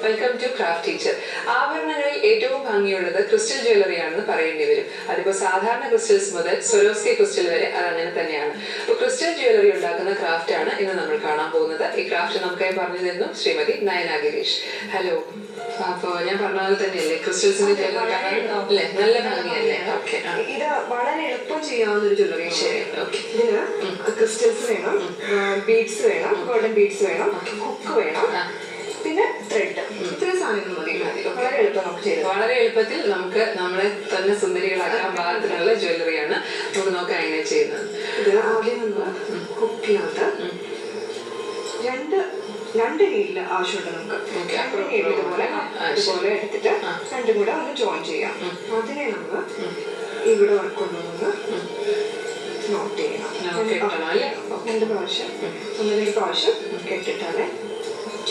Welcome to craft teacher. ആഭരണങ്ങളിൽ ഏറ്റവും ഭംഗിയുള്ളത് ക്രിസ്റ്റൽ ജ്വല്ലറി ആണെന്ന് പറയേണ്ടി വരും. അതിപ്പോൾ സാധാരണ ക്രിസ്റ്റൽസ് മുതൽ സ്വരോസ്കി ക്രിസ്റ്റൽ വരെ അതങ്ങനെ തന്നെയാണ്. അപ്പോൾ ക്രിസ്റ്റൽ ജ്വല്ലറി ഉണ്ടാക്കുന്ന ക്രാഫ്റ്റ് ആണ് ഇന്ന് നമ്മൾ കാണാൻ പോകുന്നത്. ഈ ക്രാഫ്റ്റ് നമുക്കായി പറഞ്ഞു തരുന്നു ശ്രീമതി നയന ഗിരീഷ്. ഹലോ. അപ്പോൾ ഞാൻ പറഞ്ഞ പോലെ തന്നെയല്ലേ ക്രിസ്റ്റൽസിന്റെ ജ്വല്ലറി അല്ലേ? നല്ല ഭംഗിയല്ലേ? ഓക്കെ. ഇത് വളരെ എളുപ്പം ചെയ്യാവുന്ന ഒരു ജ്വല്ലറി. ശരി. ഓക്കെ. ഇതിന് ക്രിസ്റ്റൽസ് വേണം, ബീഡ്സ് വേണം, ഗോൾഡൻ ബീഡ്സ് വേണം, ഹുക്ക് വേണം, പിന്നെ ത്രെഡ്. ഇത്രയും സാധനങ്ങൾ മതി. വളരെ എളുപ്പം നമുക്ക് ചെയ്ത് വളരെ എളുപ്പത്തിൽ നമുക്ക് നമ്മളെ തന്നെ സുന്ദരികളാക്കാൻ പാകത്തിനുള്ള ജ്വല്ലറിയാണ്. നമുക്ക് നോക്കാം എങ്ങനെ ചെയ്യുന്നത്. ഇത് ആദ്യം നമ്മൾ ഹുക്കിനകത്ത് രണ്ട് നീഡിൽ ആവശ്യമുണ്ട് നമുക്ക്. രണ്ട് നീഡിൽ ഇതുപോലെ എടുത്തിട്ട് രണ്ടും കൂടെ ഒന്ന് ജോയിൻ ചെയ്യാം. അതിനെ നമ്മൾ ഇവിടെ കൊണ്ടുവന്ന് നോട്ട് ചെയ്യണം. 2 പ്രാവശ്യം ഒന്നര പ്രാവശ്യം കെട്ടിട്ടാണ്.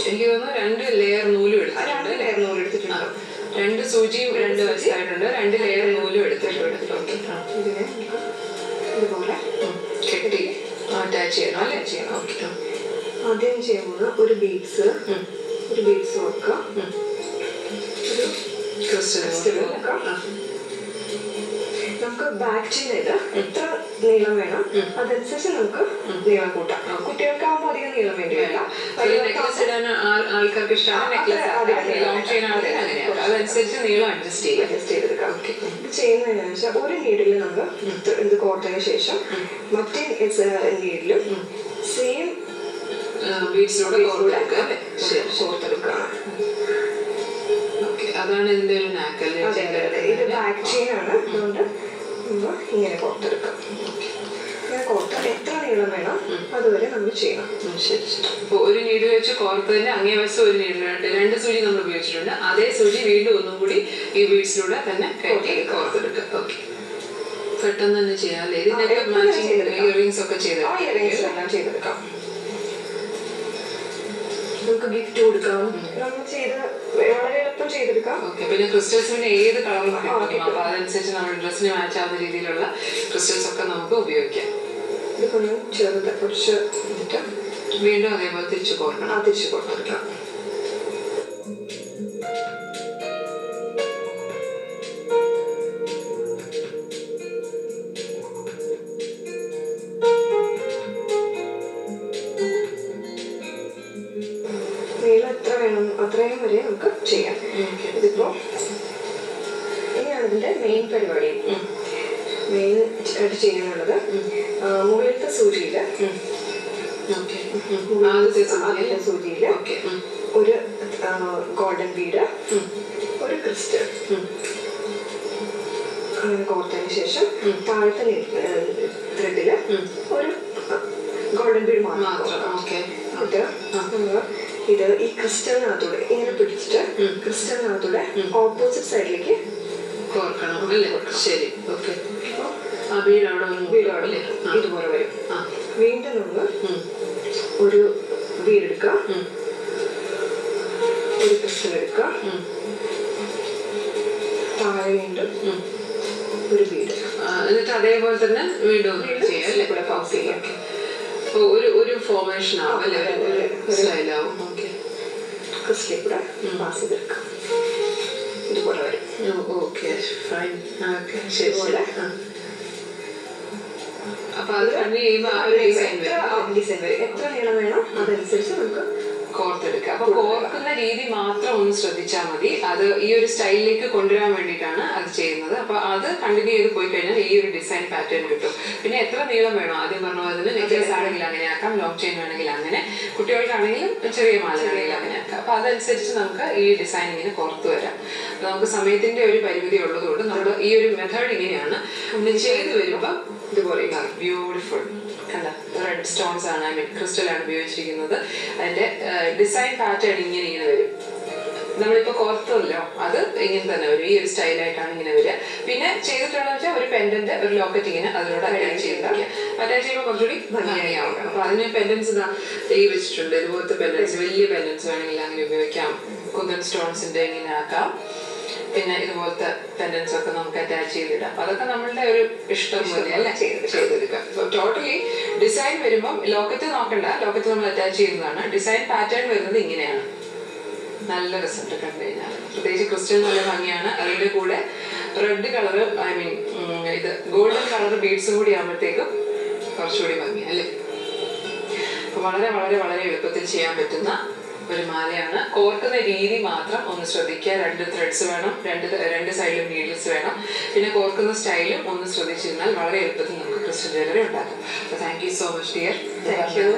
എനിക്ക് തോന്നുന്നു 2 ലെയർ നൂലും എടുത്തിട്ടുണ്ട്. 2 ലെയർ നൂല് എടുത്തിട്ടുണ്ട്. 2 സൂചിയും 2 വശമായിട്ടുണ്ട്. 2 ലെയർ നൂലും എടുത്തിട്ടുണ്ട്. ഇതിനെ ഇതുപോലെ കെട്ടി അറ്റാച്ച് ചെയ്യണം അല്ലേ? ചെയ്യണം. ഓക്കെ. ആദ്യം ചെയ്യുമ്പോൾ ഒരു ബീഡ്സ് വെക്കുക, ഒരു ക്രിസ്റ്റൽ വെക്കുക. നമുക്ക് ബാക്ക് ചെയ്ത് എത്ര നീളം വേണം അതനുസരിച്ച് നമുക്ക് നീളം കൂട്ടാം. കുട്ടികൾക്കാവുമ്പോൾ അധികം നീളം വേണ്ടി വരില്ല. ആൾക്കാർക്ക് ഇഷ്ടമാണ് അതനുസരിച്ച് നീളം അഡ്ജസ്റ്റ് ചെയ്തെടുക്കാം. ഇത് ചെയ്യുന്നതെന്നു വെച്ചാൽ ഒരു നീഡിൽ നമ്മൾ ഇത് കോർത്തതിന് ശേഷം മറ്റേ നീഡിലും സെയിം കോർത്തെടുക്കുകയാണ്. അതാണ് ഇതിന്റെ ഒരു നാക്കല്ലേ? ഇത് ബാക്ക് ചെയിൻ ആണ്. അതുകൊണ്ട് നമ്മൾ ഇങ്ങനെ കോർത്തെടുക്കാം. ഇങ്ങനെ കോർത്ത് എത്ര നീളം വേണം അതുവരെ നമ്മൾ ചെയ്യണം. ശരി. അപ്പോൾ ഒരു നീഡിൽ വെച്ച് കോർത്തതിന്റെ അങ്ങേ വശം ഒരു നീഡിൽ 2 സൂചി നമ്മൾ ഉപയോഗിച്ചിട്ടുണ്ട്. അതേ സൂചി വീണ്ടും ഒന്നും കൂടി ഈ ബീഡ്സിലൂടെ തന്നെ കോർത്തെടുക്കാം. ഓക്കെ. പെട്ടെന്ന് തന്നെ ചെയ്യാം അല്ലേ? ഇതിനൊക്കെ ഇയറിംഗ്സ് ഒക്കെ ചെയ്തെടുക്കാം. നമുക്ക് ഗിഫ്റ്റ് കൊടുക്കാം. നമ്മൾ വളരെ എളുപ്പം ചെയ്തെടുക്കാം. ഓക്കെ. പിന്നെ ക്രിസ്റ്റൽസിന് ഏത് കളറും കിട്ടും. അപ്പൊ അതനുസരിച്ച് നമ്മുടെ ഡ്രസ്സിന് മാച്ച് ആവുന്ന രീതിയിലുള്ള ക്രിസ്റ്റൽസ് ഒക്കെ നമുക്ക് ഉപയോഗിക്കാം. ഇതൊന്ന് കുറച്ച് എന്നിട്ട് വീണ്ടും അതേപോലെ തിരിച്ചു കോർക്കണം. തിരിച്ചു കോർത്തെടുക്കാം. നീളം എത്ര വേണം അത്രയും വരെ നമുക്ക് ചെയ്യാം. ഇതിപ്പോ ഇനിയാണ് ഇതിന്റെ മെയിൻ പരിപാടി. മെയിൻ ആയിട്ട് ചെയ്യാനുള്ളത് മുകളിലത്തെ സൂചിയില് ഒരു ഗോൾഡൻ ബീഡ്, ഒരു ക്രിസ്റ്റൽ അങ്ങനെ കോർത്തതിന് ശേഷം താഴത്തെ ത്രെഡില് ഒരു ഗോൾഡൻ ബീഡ് മാത്രം. ഇത് ഈ ക്രിസ്റ്റലിനകത്തൂടെ ഇങ്ങനെ പിടിച്ചിട്ട് ക്രിസ്റ്റലിനകത്തൂടെ ഓപ്പോസിറ്റ് സൈഡിലേക്ക് കോർക്കണം അല്ലേ? ശരി. ഓക്കെ. ഇതുപോലെ വരും. വീണ്ടും നമ്മൾ ഒരു ബീഡ് എടുക്കുക, ഒരു ക്രിസ്റ്റൽ എടുക്കുക, താഴെ വീണ്ടും ഒരു ബീഡ്, എന്നിട്ട് അതേപോലെ തന്നെ വീണ്ടും ചെയ്യാം. ഒരു ഫോർമേഷൻ ആവും അല്ലേ? ഒരു സ്റ്റൈലാവും. ഓക്കെ. ക്രിസ്റ്റൽ കൂടെ പാസ് ചെയ്തെടുക്കാം. ഇതുപോലെ വരും. ഓക്കെ. ഫൈൻ. ഓക്കെ. ശരി. അപ്പൊ അത് കണ്ടു കഴിയുമ്പോൾ ഡിസൈൻ വരും. എത്ര നീളം വേണം അതനുസരിച്ച് നമുക്ക് കോർത്തെടുക്കുക. അപ്പൊ കോർക്കുന്ന രീതി മാത്രം ഒന്ന് ശ്രദ്ധിച്ചാൽ മതി. അത് ഈ ഒരു സ്റ്റൈലിലേക്ക് കൊണ്ടുവരാൻ വേണ്ടിയിട്ടാണ് അത് ചെയ്യുന്നത്. അപ്പൊ അത് കണ്ടിന്യൂ ചെയ്ത് പോയി കഴിഞ്ഞാൽ ഈ ഒരു ഡിസൈൻ പാറ്റേൺ കിട്ടും. പിന്നെ എത്ര നീളം വേണോ ആദ്യം പറഞ്ഞ പോലെ തന്നെ നെക്ലേസ് ആണെങ്കിൽ അങ്ങനെ ആക്കാം, ലോങ് ചെയിൻ വേണമെങ്കിൽ അങ്ങനെ, കുട്ടികൾക്കാണെങ്കിലും ചെറിയ മാലയാണെങ്കിൽ അങ്ങനെ ആക്കാം. അപ്പൊ അതനുസരിച്ച് നമുക്ക് ഈ ഡിസൈൻ ഇങ്ങനെ കോർത്തു വരാം. നമുക്ക് സമയത്തിന്റെ ഒരു പരിമിതി ഉള്ളതുകൊണ്ട് നമ്മൾ ഈ ഒരു മെത്തേഡ് ഇങ്ങനെയാണ് ചെയ്ത് വരുമ്പോൾ ഇതുപോലെ ബ്യൂട്ടിഫുൾ കണ്ട റെഡ് സ്റ്റോൺസ് ആണ്, ക്രിസ്റ്റൽ ആണ് ഉപയോഗിച്ചിരിക്കുന്നത്. അതിന്റെ ഡിസൈൻ പാറ്റേൺ ഇങ്ങനെ വരും. നമ്മളിപ്പോ കോർത്തല്ലോ അത് ഇങ്ങനെ തന്നെ വരും. ഈ ഒരു സ്റ്റൈലായിട്ടാണ് ഇങ്ങനെ വരിക. പിന്നെ ചെയ്തിട്ടുള്ളതെന്ന് വെച്ചാൽ ഒരു പെൻഡന്റ്, ഒരു ലോക്കറ്റ് ഇങ്ങനെ അതിലൂടെ അറ്റാച്ച് ചെയ്തിരിക്കുക. അറ്റാച്ച് ചെയ്യുമ്പോൾ കുറച്ചുകൂടി ഭംഗിയാവും. അപ്പൊ അതിന് പെൻഡൻസ് ഇതാ ഈ വെച്ചിട്ടുണ്ട്. ഇതുപോലത്തെ പെൻഡൻസ്, വലിയ പെൻഡൻസ് വേണമെങ്കിൽ അങ്ങനെ ഉപയോഗിക്കാം. കുന്തൻ സ്റ്റോൺസിന്റെ ഇങ്ങനെ ആക്കാം. പിന്നെ ഇതുപോലത്തെ പെൻഡൻസ് ഒക്കെ നമുക്ക് അറ്റാച്ച് ചെയ്തിടാം. അതൊക്കെ നമ്മളുടെ ഒരു ഇഷ്ടം പോലെ അല്ല ചെയ്തെടുക്കാം. സോ ടോട്ടലി ഡിസൈൻ വരുമ്പം ലോക്കറ്റ് നോക്കണ്ട, ലോക്കറ്റ് നമ്മൾ അറ്റാച്ച് ചെയ്യുന്നതാണ്. ഡിസൈൻ പാറ്റേൺ വരുന്നത് ഇങ്ങനെയാണ്. നല്ല റിസൾട്ട് കണ്ടു കഴിഞ്ഞാൽ. പ്രത്യേകിച്ച് ക്രിസ്റ്റൽ നല്ല ഭംഗിയാണ്. അതിൻ്റെ കൂടെ റെഡ് കളറ് ഇത് ഗോൾഡൻ കളർ ബീഡ്സും കൂടി ആകുമ്പോഴത്തേക്കും കുറച്ചുകൂടി ഭംഗിയാണ് അല്ലേ. വളരെ വളരെ വളരെ എളുപ്പത്തിൽ ചെയ്യാൻ പറ്റുന്ന ഒരു മാലയാണ്. കോർക്കുന്ന രീതി മാത്രം ഒന്ന് ശ്രദ്ധിക്കുക. 2 ത്രെഡ്സ് വേണം, രണ്ട് സൈഡിലും നീഡിൽസ് വേണം. പിന്നെ കോർക്കുന്ന സ്റ്റൈലും ഒന്ന് ശ്രദ്ധിച്ചിരുന്നാൽ വളരെ എളുപ്പത്തിൽ നമുക്ക് ക്രിസ്റ്റൽ ജ്വല്ലറി ഉണ്ടാക്കാം. അപ്പോൾ thank you so much dear. Thank you.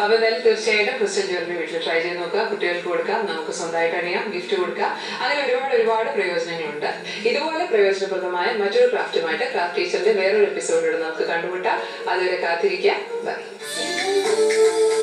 അപ്പോൾ എന്തായാലും തീർച്ചയായിട്ടും ക്രിസ്റ്റൽ ജ്വല്ലറി വീട്ടിൽ ട്രൈ ചെയ്ത് നോക്കുക. കുട്ടികൾക്ക് കൊടുക്കാം, നമുക്ക് സ്വന്തമായിട്ട് അറിയാം, ഗിഫ്റ്റ് കൊടുക്കാം. അങ്ങനെ ഒരുപാട് പ്രയോജനങ്ങളുണ്ട്. ഇതുപോലെ പ്രയോജനപ്രദമായ മറ്റൊരു ക്രാഫ്റ്റുമായിട്ട് ക്രാഫ്റ്റ് ടീച്ചറിന്റെ വേറൊരു എപ്പിസോഡിലൂടെ നമുക്ക് കണ്ടുമുട്ടാം. അതുവരെ കാത്തിരിക്കാം. ബൈ.